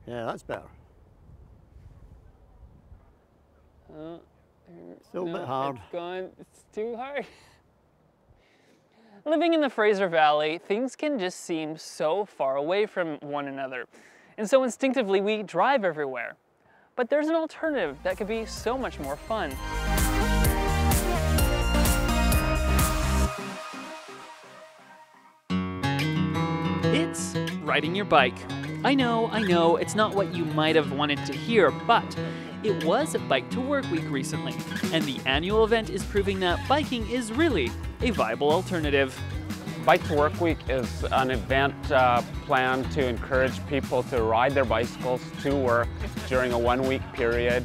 Yeah, that's better. Still a bit hard. It's gone. It's too hard. Living in the Fraser Valley, things can just seem so far away from one another. And so instinctively we drive everywhere. But there's an alternative that could be so much more fun. It's riding your bike. I know, it's not what you might have wanted to hear, but it was Bike to Work Week recently, and the annual event is proving that biking is really a viable alternative. Bike to Work Week is an event planned to encourage people to ride their bicycles to work during a one-week period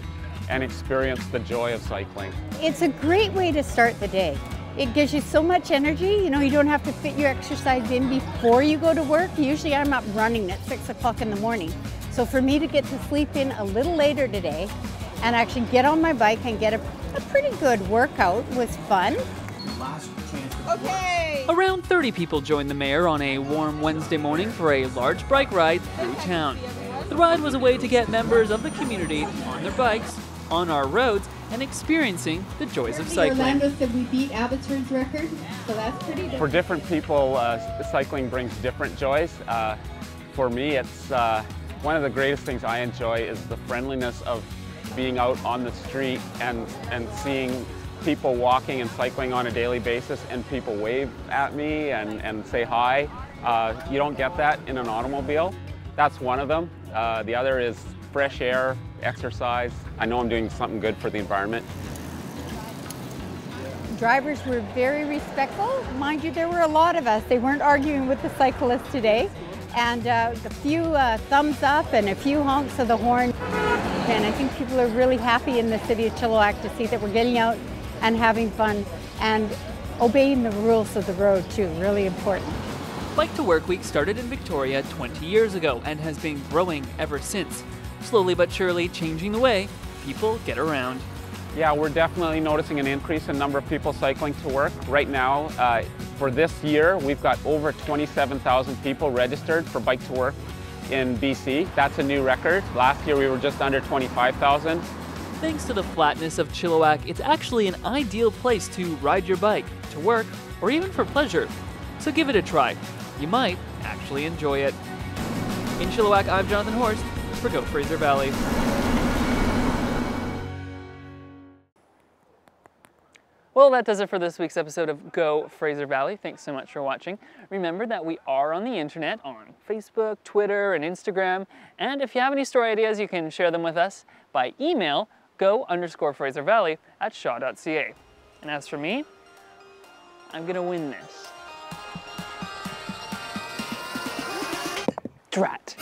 and experience the joy of cycling. It's a great way to start the day. It gives you so much energy. You know, you don't have to fit your exercise in before you go to work. Usually I'm up running at 6 o'clock in the morning. So for me to get to sleep in a little later today and actually get on my bike and get a pretty good workout was fun. Okay. Around 30 people joined the mayor on a warm Wednesday morning for a large bike ride through town. The ride was a way to get members of the community on their bikes, on our roads, and experiencing the joys of cycling. Orlando said we beat Abbotsford's record, so that's pretty different. For different people, cycling brings different joys. For me, it's one of the greatest things I enjoy is the friendliness of being out on the street and seeing people walking and cycling on a daily basis, and people wave at me and say hi. You don't get that in an automobile. That's one of them. The other is fresh air, exercise. I know I'm doing something good for the environment. Drivers were very respectful. Mind you, there were a lot of us. They weren't arguing with the cyclists today. And a few thumbs up and a few honks of the horn. And I think people are really happy in the city of Chilliwack to see that we're getting out and having fun and obeying the rules of the road too, really important. Bike to Work Week started in Victoria 20 years ago and has been growing ever since, slowly but surely changing the way people get around. Yeah, we're definitely noticing an increase in number of people cycling to work. Right now, for this year, we've got over 27,000 people registered for Bike to Work in BC. That's a new record. Last year, we were just under 25,000. Thanks to the flatness of Chilliwack, it's actually an ideal place to ride your bike, to work, or even for pleasure. So give it a try. You might actually enjoy it. In Chilliwack, I'm Jonathan Horst for Go Fraser Valley. Well, that does it for this week's episode of Go Fraser Valley. Thanks so much for watching. Remember that we are on the internet on Facebook, Twitter, and Instagram. And if you have any story ideas, you can share them with us by email, go_FraserValley@shaw.ca. And as for me, I'm gonna win this. Drat.